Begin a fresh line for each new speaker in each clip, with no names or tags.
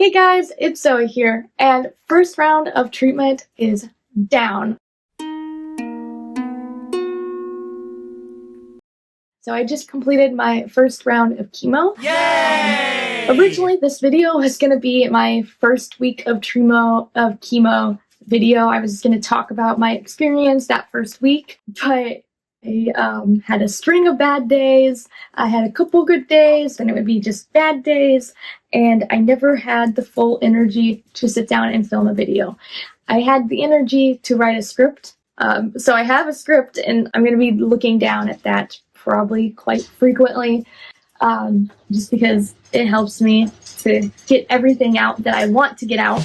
Hey guys, it's Zoe here, and first round of treatment is down. So I just completed my first round of chemo.
Yay!
Originally, this video was going to be my first week of chemo video. I was going to talk about my experience that first week, but I had a string of bad days. I had a couple good days, and it would be just bad days, and I never had the full energy to sit down and film a video. I had the energy to write a script, so I have a script, and I'm going to be looking down at that probably quite frequently, just because it helps me to get everything out that I want to get out.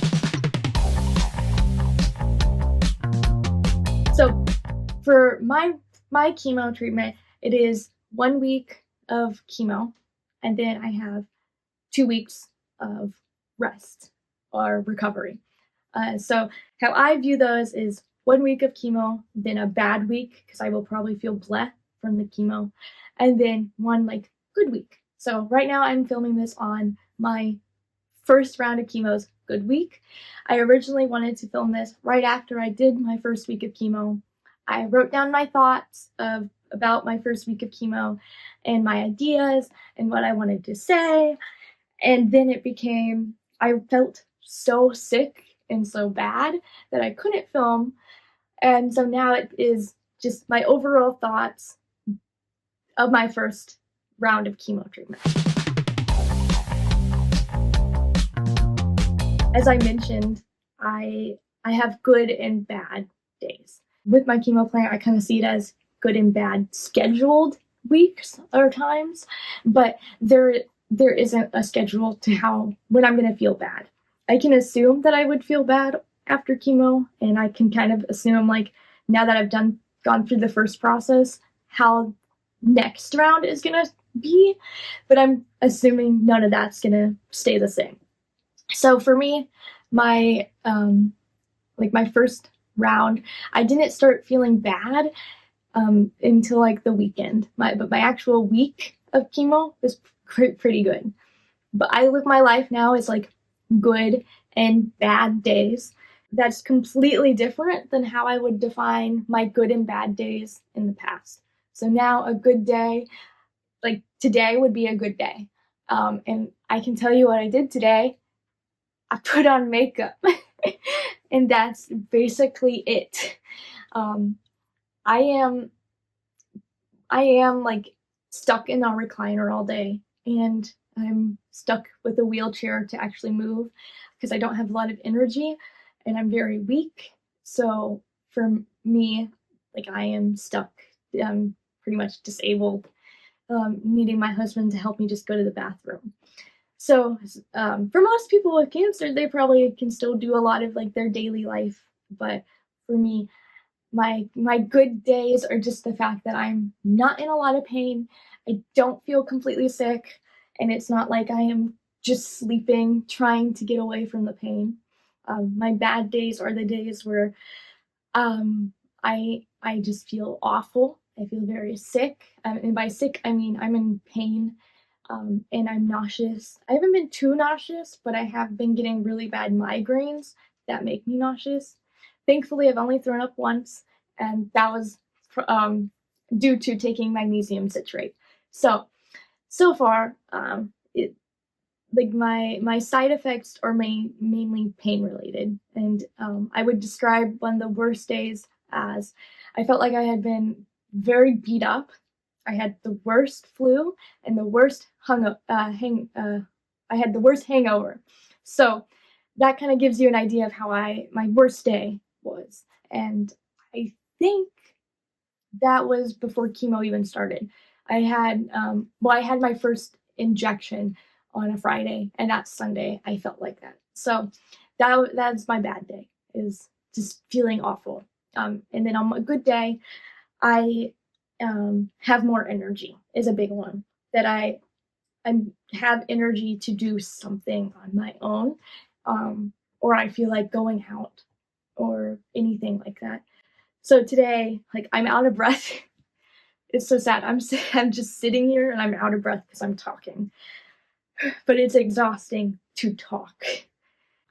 So for my chemo treatment, it is 1 week of chemo, and then I have 2 weeks of rest or recovery. So how I view those is 1 week of chemo, then a bad week, because I will probably feel bleh from the chemo, and then one good week. So right now I'm filming this on my first round of chemo's good week. I originally wanted to film this right after I did my first week of chemo. I wrote down my thoughts about my first week of chemo and my ideas and what I wanted to say, and then I felt so sick and so bad that I couldn't film, and so now it is just my overall thoughts of my first round of chemo treatment. As I mentioned, I have good and bad days. With my chemo plan, I kind of see it as good and bad scheduled weeks or times, but there isn't a schedule to when I'm going to feel bad. I can assume that I would feel bad after chemo, and I can kind of assume, now that I've gone through the first process, how next round is going to be, but I'm assuming none of that's going to stay the same. So for me, my first round, I didn't start feeling bad until the weekend. But my actual week of chemo was pretty good. But I live my life now as good and bad days. That's completely different than how I would define my good and bad days in the past. So now a good day, today would be a good day. And I can tell you what I did today. I put on makeup. And that's basically it. I am stuck in a recliner all day, and I'm stuck with a wheelchair to actually move because I don't have a lot of energy and I'm very weak. So for me, I am stuck, pretty much disabled, needing my husband to help me just go to the bathroom. So for most people with cancer, they probably can still do a lot of their daily life. But for me, my good days are just the fact that I'm not in a lot of pain. I don't feel completely sick, and it's not like I am just sleeping, trying to get away from the pain. My bad days are the days where I just feel awful. I feel very sick. And by sick, I mean I'm in pain. And I'm nauseous. I haven't been too nauseous, but I have been getting really bad migraines that make me nauseous. Thankfully, I've only thrown up once, and that was due to taking magnesium citrate. So far, my side effects are mainly pain related, and I would describe one of the worst days as I felt like I had been very beat up. I had the worst flu and the worst I had the worst hangover. So that kind of gives you an idea of how my worst day was. And I think that was before chemo even started. I had my first injection on a Friday, and that Sunday I felt like that. So that's my bad day, is just feeling awful. And then on a good day, I have more energy is a big one. That I have energy to do something on my own, or I feel like going out or anything like that. So today, I'm out of breath. It's so sad. I'm just sitting here and I'm out of breath because I'm talking. But it's exhausting to talk.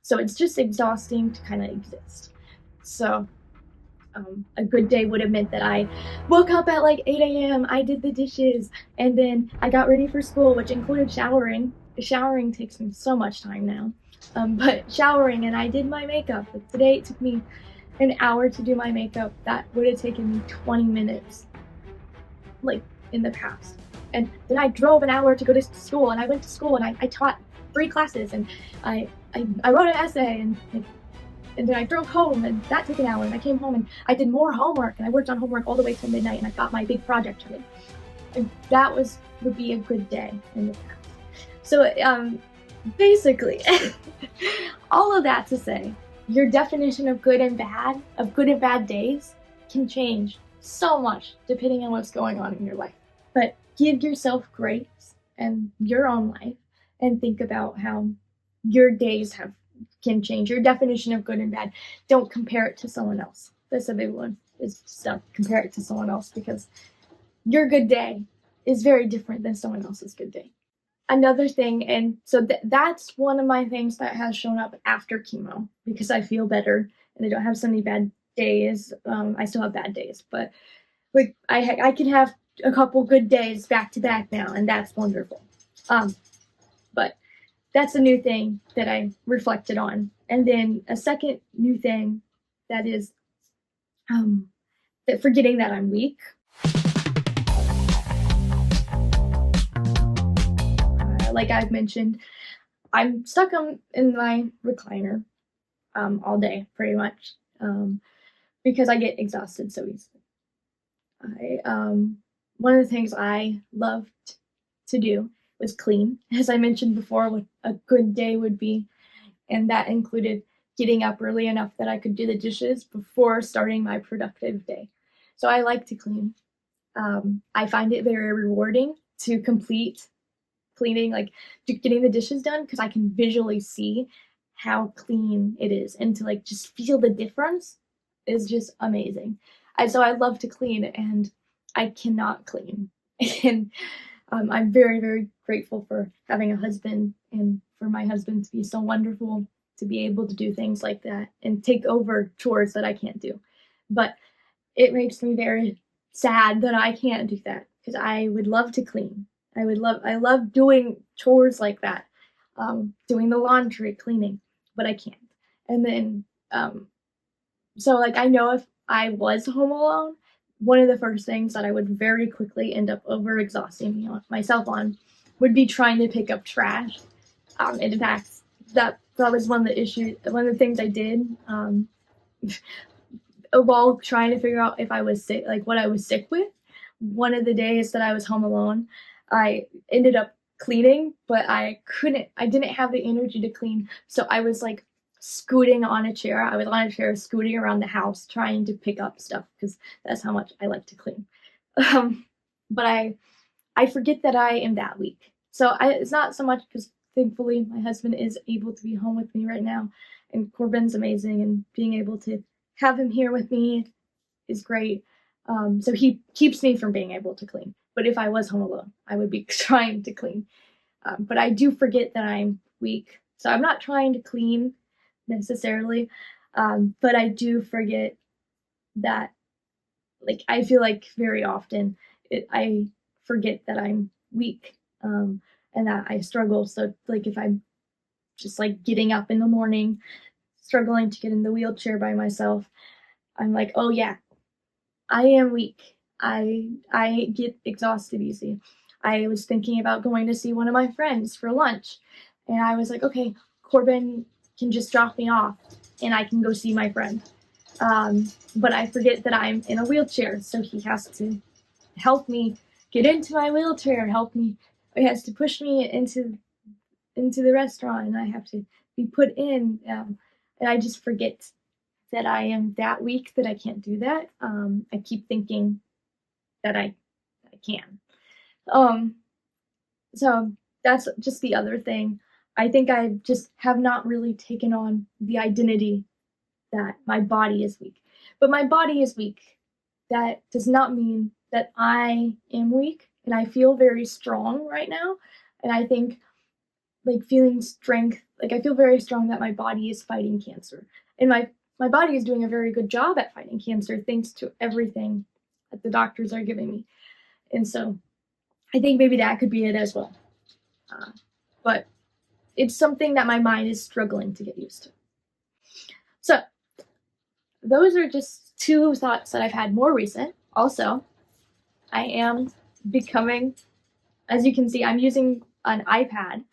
So it's just exhausting to kind of exist. So a good day would have meant that I woke up at like 8 a.m. I did the dishes, and then I got ready for school, which included showering. Showering takes me so much time now. But showering, and I did my makeup. But today it took me an hour to do my makeup. That would have taken me 20 minutes, like in the past. And then I drove an hour to go to school, and I went to school, and I taught 3 classes, and I wrote an essay, and then I drove home, and that took an hour, and I came home and I did more homework, and I worked on homework all the way till midnight, and I got my big project ready. And that would be a good day in the past. So basically, all of that to say, your definition of good and bad days can change so much depending on what's going on in your life. But give yourself grace and your own life, and think about how your days can change. Your definition of good and bad. Don't compare it to someone else. That's a big one. Is just don't compare it to someone else, because your good day is very different than someone else's good day. Another thing, and so that's one of my things that has shown up after chemo, because I feel better and I don't have so many bad days. I still have bad days, but like I can have a couple good days back to back now, and that's wonderful. But that's a new thing that I reflected on. And then a second new thing that is that forgetting that I'm weak. Like I've mentioned, I'm stuck in my recliner all day, pretty much, because I get exhausted so easily. One of the things I loved to do was clean, as I mentioned before, what a good day would be, and that included getting up early enough that I could do the dishes before starting my productive day. So I like to clean. I find it very rewarding to complete cleaning, like getting the dishes done, because I can visually see how clean it is, and to like just feel the difference is just amazing. So I love to clean, and I cannot clean. And I'm very, very grateful for having a husband, and for my husband to be so wonderful to be able to do things like that and take over chores that I can't do. But it makes me very sad that I can't do that, because I would love to clean. I love doing chores like that, doing the laundry, cleaning, but I can't. And then, so like I know if I was home alone, one of the first things that I would very quickly end up overexhausting myself on would be trying to pick up trash. In fact, that was one of the things I did, while trying to figure out if I was sick, like what I was sick with. One of the days that I was home alone, I ended up cleaning, but I didn't have the energy to clean. So I was like scooting on a chair. I was on a chair scooting around the house trying to pick up stuff, because that's how much I like to clean. But I forget that I am that weak. So it's not so much, because thankfully my husband is able to be home with me right now, and Corbin's amazing, and being able to have him here with me is great. So he keeps me from being able to clean. But if I was home alone, I would be trying to clean. But I do forget that I'm weak. So I'm not trying to clean necessarily, but I do forget that, like, I feel like very often I forget that I'm weak, and that I struggle. So like if I'm just like getting up in the morning, struggling to get in the wheelchair by myself, I'm like, oh yeah, I am weak. I get exhausted easy. I was thinking about going to see one of my friends for lunch, and I was like, okay, Corbin can just drop me off and I can go see my friend. But I forget that I'm in a wheelchair, so he has to help me get into my wheelchair, he has to push me into the restaurant, and I have to be put in, and I just forget that I am that weak that I can't do that. I keep thinking that I can. So that's just the other thing. I think I just have not really taken on the identity that my body is weak. But my body is weak. That does not mean that I am weak, and I feel very strong right now. And I think like feeling strength, like, I feel very strong that my body is fighting cancer. And my body is doing a very good job at fighting cancer thanks to everything that the doctors are giving me. And so I think maybe that could be it as well. But it's something that my mind is struggling to get used to. So those are just two thoughts that I've had more recent. Also, I am becoming, as you can see, I'm using an iPad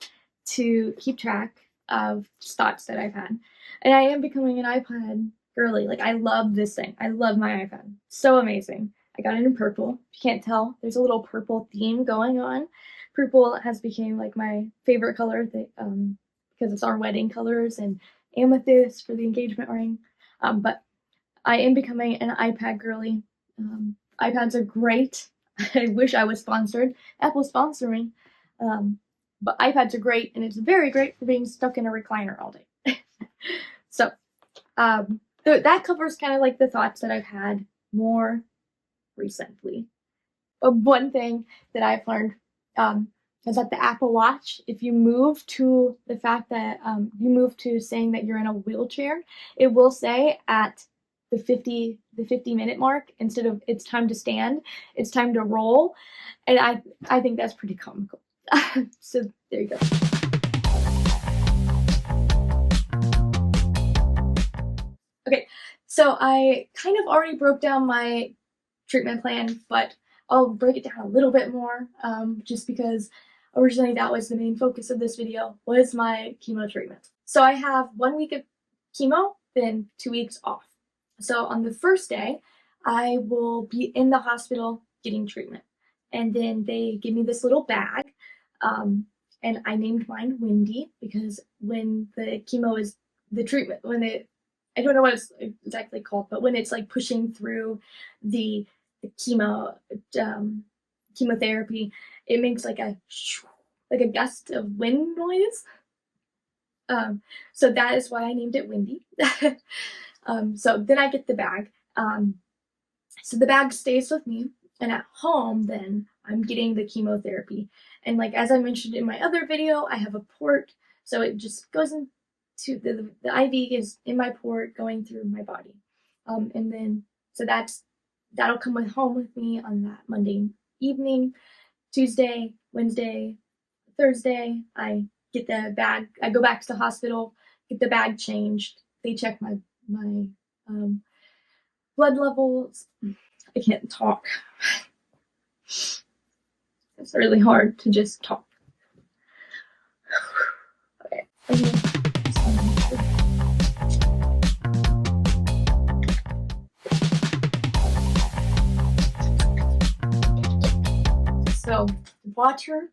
to keep track of thoughts that I've had. And I am becoming an iPad girly. Like, I love this thing. I love my iPad. So amazing. I got it in purple. If you can't tell, there's a little purple theme going on. Purple has become like my favorite color because it's our wedding colors, and amethyst for the engagement ring. But I am becoming an iPad girly. iPads are great. I wish I was sponsored. Apple sponsor me. But iPads are great, and it's very great for being stuck in a recliner all day. So that covers kind of like the thoughts that I've had more recently. But one thing that I've learned is that the Apple Watch, if you move to the fact that you move to saying that you're in a wheelchair, it will say at the 50-minute mark, instead of it's time to stand, it's time to roll. And I think that's pretty comical. So there you go. Okay, so I kind of already broke down my treatment plan, but I'll break it down a little bit more, just because originally that was the main focus of this video, was my chemo treatment. So I have 1 week of chemo, then 2 weeks off. So on the first day, I will be in the hospital getting treatment. And then they give me this little bag, and I named mine Windy because when the chemo is, the treatment, I don't know what it's exactly called, but when it's like pushing through the chemotherapy, it makes like a gust of wind noise. So that is why I named it Windy. So then I get the bag. So the bag stays with me, and at home then I'm getting the chemotherapy. And like, as I mentioned in my other video, I have a port, so it just goes into the IV is in my port going through my body. And then, so that'll come home with me on that Monday evening. Tuesday, Wednesday, Thursday, I get the bag. I go back to the hospital, get the bag changed. They check my blood levels. I can't talk. It's really hard to just talk. Okay. So water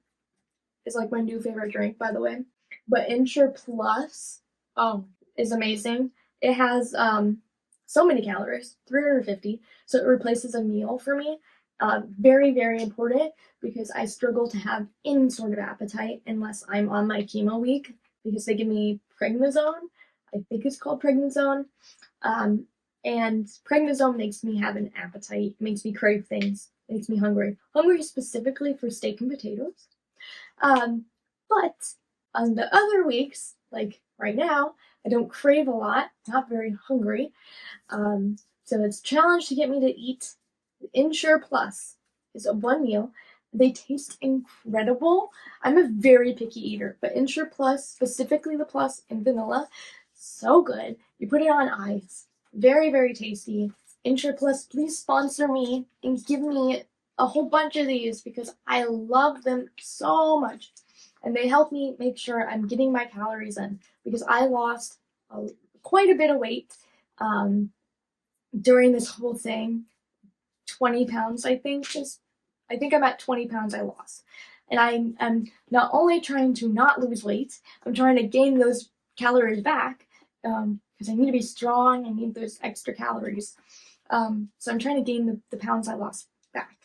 is like my new favorite drink, by the way. But Ensure Plus, is amazing. It has so many calories, 350. So it replaces a meal for me. Very, very important because I struggle to have any sort of appetite unless I'm on my chemo week, because they give me prednisone. I think it's called prednisone. And prednisone makes me have an appetite, makes me crave things, makes me hungry. Hungry specifically for steak and potatoes. But on the other weeks, like right now, I don't crave a lot, not very hungry. So it's a challenge to get me to eat. Ensure Plus is a one meal. They taste incredible. I'm a very picky eater, but Ensure Plus, specifically the plus in vanilla, so good. You put it on ice. Very, very tasty. Ensure Plus, please sponsor me and give me a whole bunch of these because I love them so much. And they help me make sure I'm getting my calories in, because I lost quite a bit of weight during this whole thing. 20 pounds, I think I'm at 20 pounds I lost. And I'm not only trying to not lose weight, I'm trying to gain those calories back, because I need to be strong. I need those extra calories. So I'm trying to gain the pounds I lost back.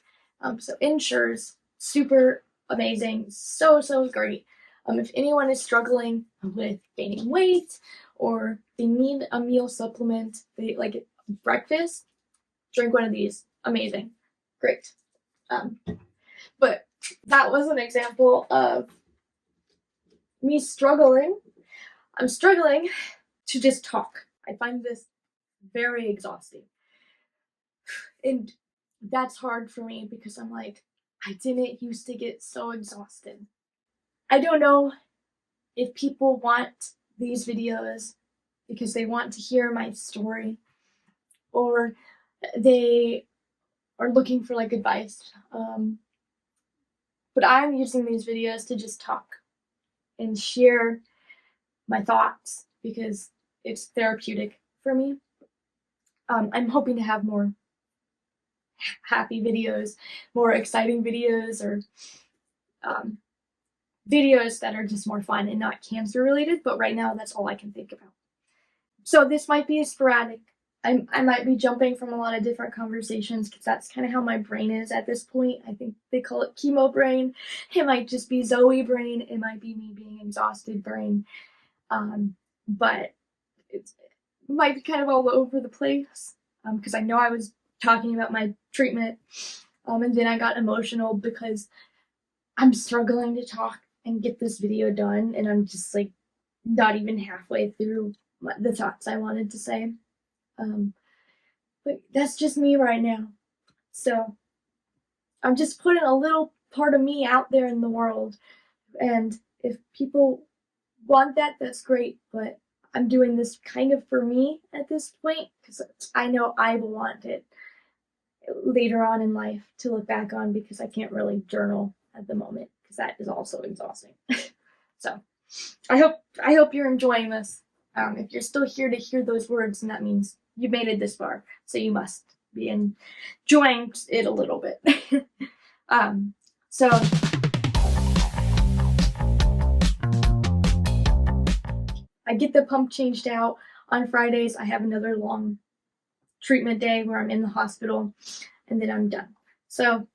So Ensure's super amazing, so great. If anyone is struggling with gaining weight or they need a meal supplement, they like breakfast, drink one of these. Amazing, great. But that was an example of me struggling I'm struggling to just talk. I find this very exhausting. And that's hard for me because I'm like, I didn't used to get so exhausted. I don't know if people want these videos because they want to hear my story or they are looking for like advice. But I'm using these videos to just talk and share my thoughts because it's therapeutic for me. I'm hoping to have more happy videos, more exciting videos, or um, videos that are just more fun and not cancer related. But right now, that's all I can think about. So this might be sporadic. I might be jumping from a lot of different conversations because that's kind of how my brain is at this point. I think they call it chemo brain. It might just be Zoe brain. It might be me being exhausted brain. But it might be kind of all over the place because I know I was talking about my treatment and then I got emotional because I'm struggling to talk and get this video done and I'm just like not even halfway through the thoughts I wanted to say. But that's just me right now. So I'm just putting a little part of me out there in the world. And if people want that, that's great. But I'm doing this kind of for me at this point because I know I will want it later on in life to look back on because I can't really journal at the moment because that is also exhausting. So I hope you're enjoying this. If you're still here to hear those words, and that means you made it this far, so you must be enjoying it a little bit. So I get the pump changed out on Fridays. I have another long treatment day where I'm in the hospital, and then I'm done. So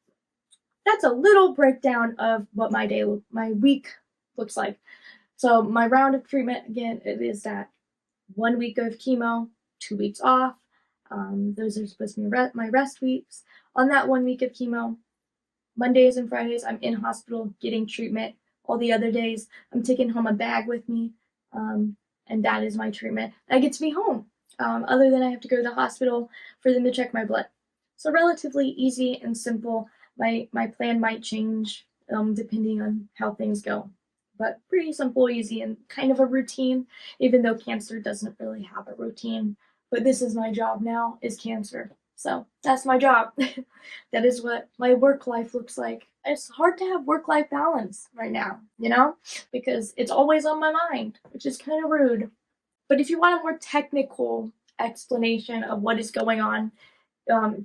that's a little breakdown of what my week looks like. So my round of treatment, again, it is that 1 week of chemo, 2 weeks off. Those are supposed to be my rest weeks. On that 1 week of chemo, Mondays and Fridays, I'm in hospital getting treatment. All the other days, I'm taking home a bag with me, and that is my treatment. I get to be home, other than I have to go to the hospital for them to check my blood. So relatively easy and simple. My plan might change depending on how things go, but pretty simple, easy, and kind of a routine, even though cancer doesn't really have a routine. But this is my job now, is cancer. So that's my job. That is what my work life looks like. It's hard to have work-life balance right now, because it's always on my mind, which is kind of rude. But if you want a more technical explanation of what is going on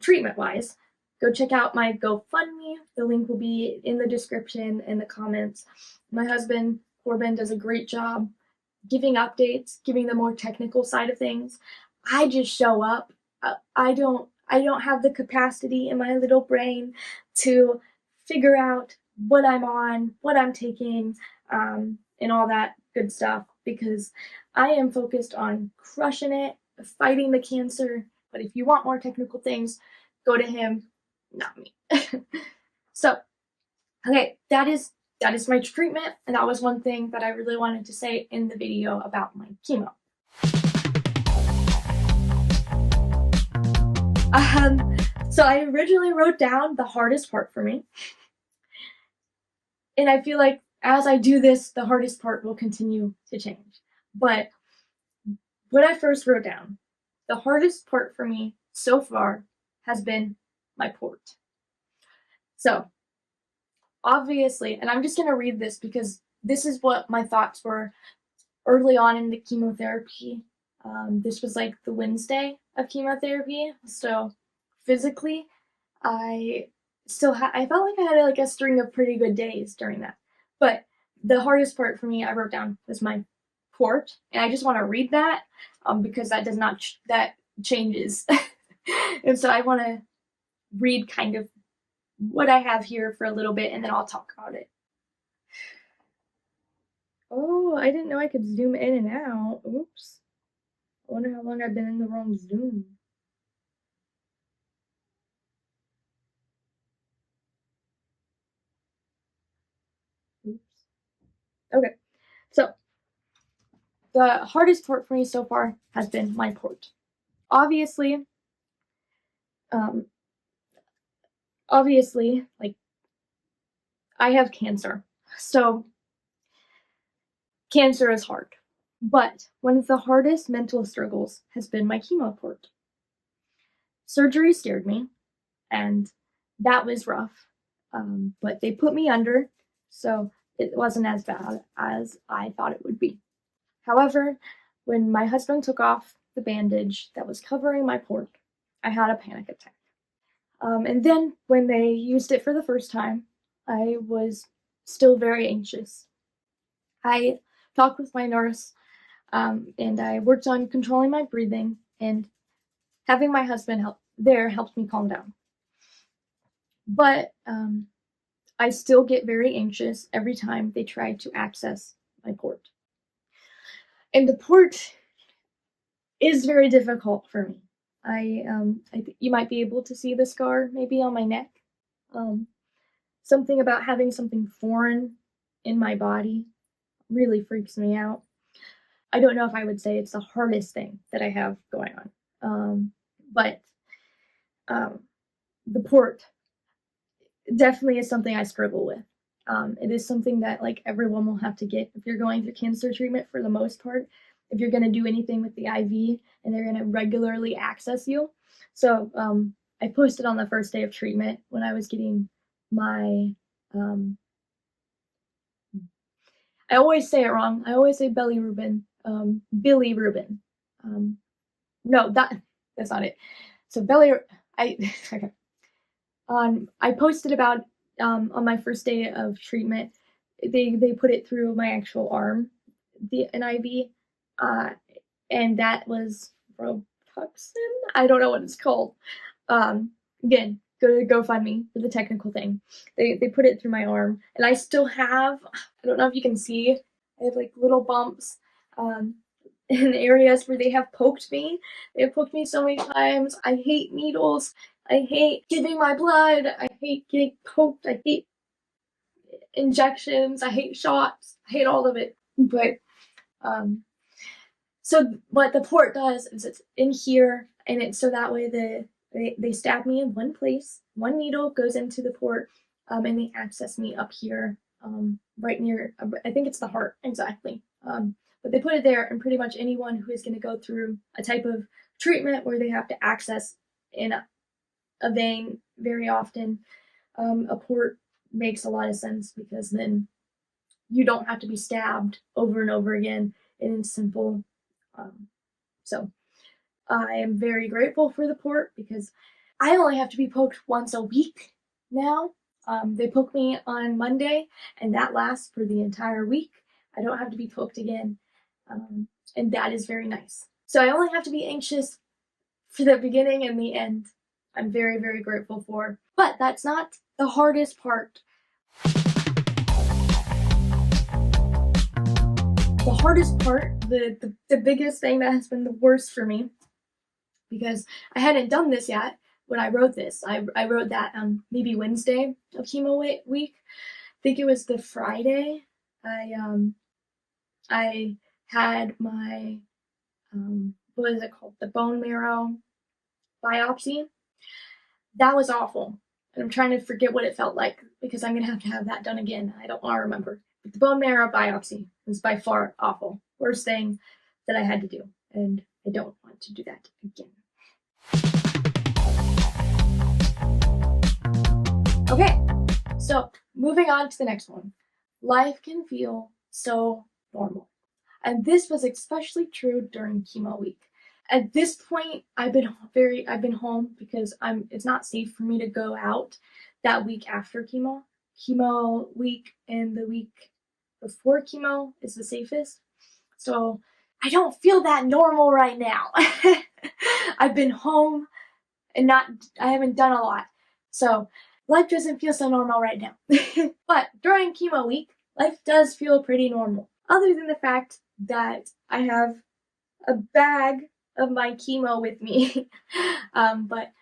treatment-wise, go check out my GoFundMe. The link will be in the description and the comments. My husband, Corbin, does a great job giving updates, giving the more technical side of things. I just show up. I don't have the capacity in my little brain to figure out what I'm on, what I'm taking, and all that good stuff because I am focused on crushing it, fighting the cancer. But if you want more technical things, go to him, not me. So, okay, that is my treatment, and that was one thing that I really wanted to say in the video about my chemo. So I originally wrote down the hardest part for me, and I feel like as I do this, the hardest part will continue to change. But what I first wrote down, the hardest part for me so far has been my port. So obviously, and I'm just going to read this because this is what my thoughts were early on in the chemotherapy. This was like the Wednesday of chemotherapy. So physically, I felt like I had like a string of pretty good days during that. But the hardest part for me, I wrote down, was my port. And I just want to read that because that does not, that changes. And so I want to read kind of what I have here for a little bit and then I'll talk about it. Oh, I didn't know I could zoom in and out. Oops. I wonder how long I've been in the wrong Zoom. Oops. Okay. So, the hardest part for me so far has been my port. Obviously, like, I have cancer, so cancer is hard. But one of the hardest mental struggles has been my chemo port. Surgery scared me, and that was rough. But they put me under, so it wasn't as bad as I thought it would be. However, when my husband took off the bandage that was covering my port, I had a panic attack. And then when they used it for the first time, I was still very anxious. I talked with my nurse, and I worked on controlling my breathing, and having my husband helped me calm down. But I still get very anxious every time they try to access my port. And the port is very difficult for me. I think you might be able to see the scar maybe on my neck. Something about having something foreign in my body really freaks me out. I don't know if I would say it's the hardest thing that I have going on. But the port definitely is something I struggle with. It is something that like everyone will have to get if you're going through cancer treatment for the most part, if you're going to do anything with the IV and they're going to regularly access you. So I posted on the first day of treatment when I was getting my, I always say it wrong. I always say bilirubin. No, that's not it. So okay. I posted about on my first day of treatment. They put it through my actual arm, an IV, and that was Rotuxin. I don't know what it's called. Again, go to GoFundMe for the technical thing. They put it through my arm, and I still have. I don't know if you can see. I have like little bumps in areas where they have poked me. They have poked me so many times. I hate needles. I hate giving my blood. I hate getting poked. I hate injections. I hate shots. I hate all of it. But so what the port does is it's in here, and it's so that way they stab me in one place. One needle goes into the port, and they access me up here, right near. I think it's the heart exactly. But they put it there, and pretty much anyone who is going to go through a type of treatment where they have to access in a vein very often, a port makes a lot of sense because then you don't have to be stabbed over and over again, and it's simple. So I am very grateful for the port because I only have to be poked once a week now. They poke me on Monday, and that lasts for the entire week. I don't have to be poked again, and that is very nice. So I only have to be anxious for the beginning and the end. I'm very, very grateful for. But that's not the hardest part. The hardest part, the biggest thing that has been the worst for me, because I hadn't done this yet when I wrote this. I wrote that maybe Wednesday of chemo week. I think it was the Friday. I had my, what is it called? The bone marrow biopsy. That was awful. And I'm trying to forget what it felt like because I'm going to have that done again. I don't want to remember. But the bone marrow biopsy was by far awful. Worst thing that I had to do. And I don't want to do that again. Okay, so moving on to the next one. Life can feel so normal. And this was especially true during chemo week. At this point, I've been home because it's not safe for me to go out that week after chemo. Chemo week and the week before chemo is the safest. So I don't feel that normal right now. I've been home and I haven't done a lot. So life doesn't feel so normal right now. But during chemo week, life does feel pretty normal. Other than the fact that I have a bag of my chemo with me. But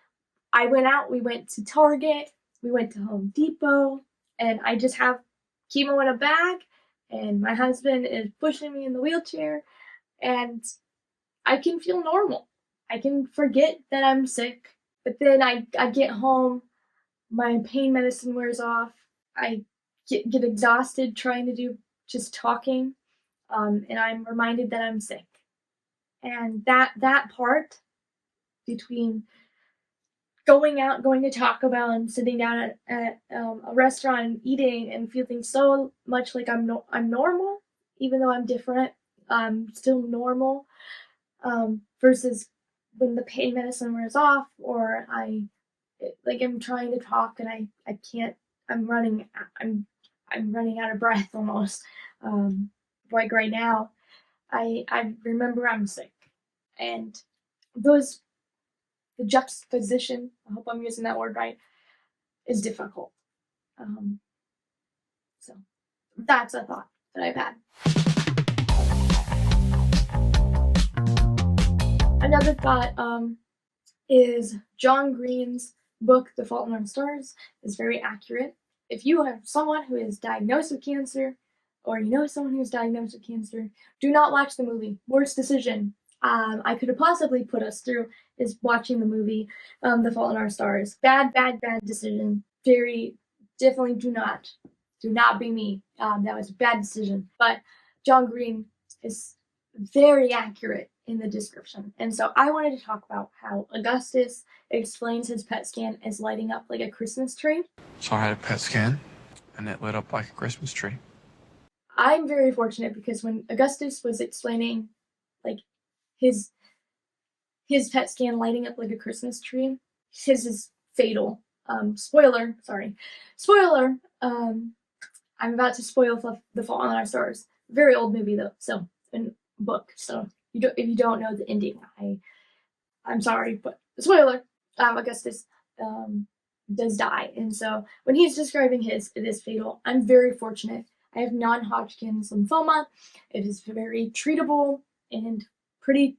we went to Target, we went to Home Depot, and I just have chemo in a bag, and my husband is pushing me in the wheelchair. and I can feel normal. I can forget that I'm sick, but then I get home, my pain medicine wears off, I get exhausted trying to do just talking, and I'm reminded that I'm sick. And that part between going to Taco Bell and sitting down at a restaurant and eating and feeling so much like I'm normal, even though I'm different, I'm still normal, versus when the pain medicine wears off or I'm trying to talk and I can't, I'm running, I'm running out of breath almost. Like right now, I remember I'm sick, and those the juxtaposition, I hope I'm using that word right, is difficult. Um, so that's a thought that I've had. Another thought is John Green's book, The Fault in Our Stars, is very accurate. If you have someone who is diagnosed with cancer, or you know someone who is diagnosed with cancer, do not watch the movie. Worst decision I could have possibly put us through is watching the movie, The Fault in Our Stars. Bad decision. Very, definitely do not be me. That was a bad decision. But John Green is very accurate in the description. And so I wanted to talk about how Augustus explains his PET scan as lighting up like a Christmas tree.
So I had a PET scan, and it lit up like a Christmas tree.
I'm very fortunate because when Augustus was explaining like his PET scan lighting up like a Christmas tree, his is fatal. Spoiler. I'm about to spoil The Fault in Our Stars. Very old movie though, so and book. So if you don't know the ending, I'm sorry, but spoiler. Augustus does die, and so when he's describing his, it is fatal. I'm very fortunate. I have non-Hodgkin's lymphoma. It is very treatable and pretty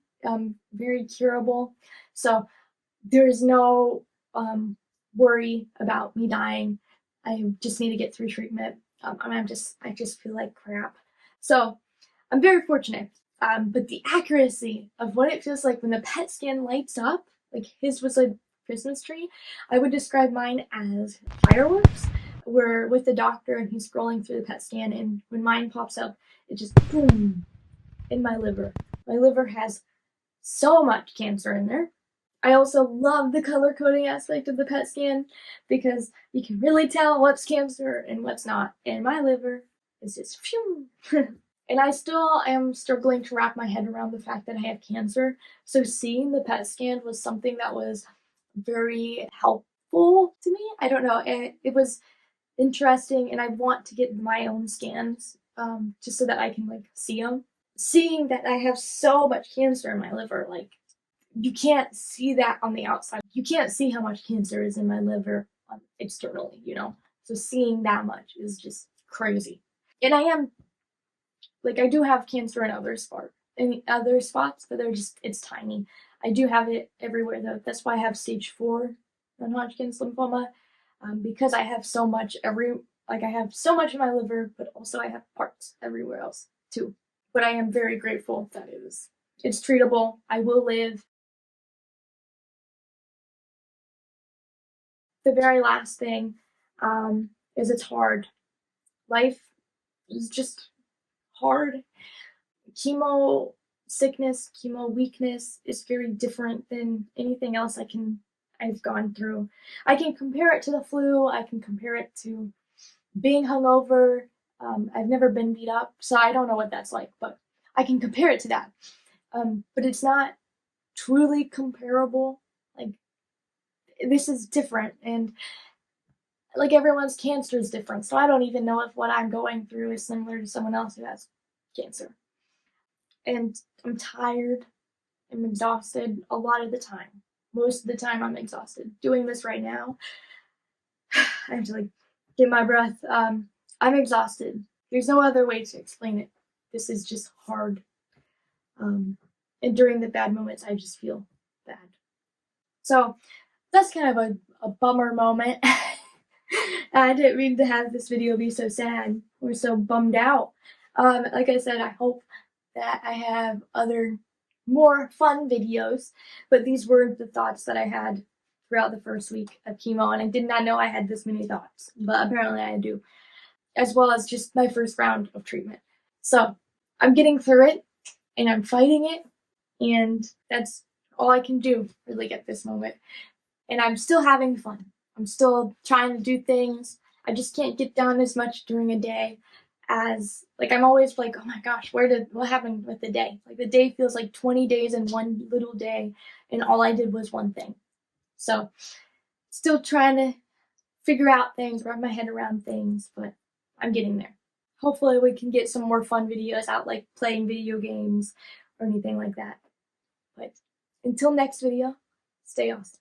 very curable. So there is no worry about me dying. I just need to get through treatment. I just feel like crap. So I'm very fortunate. But the accuracy of what it feels like when the PET scan lights up, like his was a Christmas tree, I would describe mine as fireworks. We're with the doctor and he's scrolling through the PET scan, and when mine pops up, it just boom in my liver. My liver has so much cancer in there. I also love the color coding aspect of the PET scan because you can really tell what's cancer and what's not. And my liver is just phew. And I still am struggling to wrap my head around the fact that I have cancer. So seeing the PET scan was something that was very helpful to me. I don't know. It was interesting, and I want to get my own scans just so that I can like see them. Seeing that I have so much cancer in my liver, like you can't see that on the outside. You can't see how much cancer is in my liver externally, you know? So seeing that much is just crazy. And I do have cancer in other spots, but it's tiny. I do have it everywhere though. That's why I have stage 4 non-Hodgkin's lymphoma, because I have so much I have so much in my liver, but also I have parts everywhere else too. But I am very grateful that it's treatable. I will live. The very last thing is it's hard. Life is just hard. Chemo sickness, chemo weakness is very different than anything else I've gone through. I can compare it to the flu. I can compare it to being hungover. I've never been beat up, so I don't know what that's like, but I can compare it to that. But it's not truly comparable. Like, this is different, and like everyone's cancer is different, so I don't even know if what I'm going through is similar to someone else who has cancer. And I'm tired. I'm exhausted a lot of the time. Most of the time I'm exhausted. Doing this right now, I have to like get my breath. I'm exhausted. There's no other way to explain it. This is just hard. And during the bad moments, I just feel bad. So that's kind of a bummer moment. I didn't mean to have this video be so sad or so bummed out. Like I said, I hope that I have other more fun videos, but these were the thoughts that I had throughout the first week of chemo, and I did not know I had this many thoughts, but apparently I do, as well as just my first round of treatment. So I'm getting through it, and I'm fighting it, and that's all I can do really at this moment. And I'm still having fun. I'm still trying to do things. I just can't get done as much during a day as, like, I'm always like, oh my gosh, what happened with the day? Like, the day feels like 20 days in one little day, and all I did was one thing. So, still trying to figure out things, wrap my head around things, but I'm getting there. Hopefully we can get some more fun videos out, like playing video games or anything like that. But until next video, stay awesome.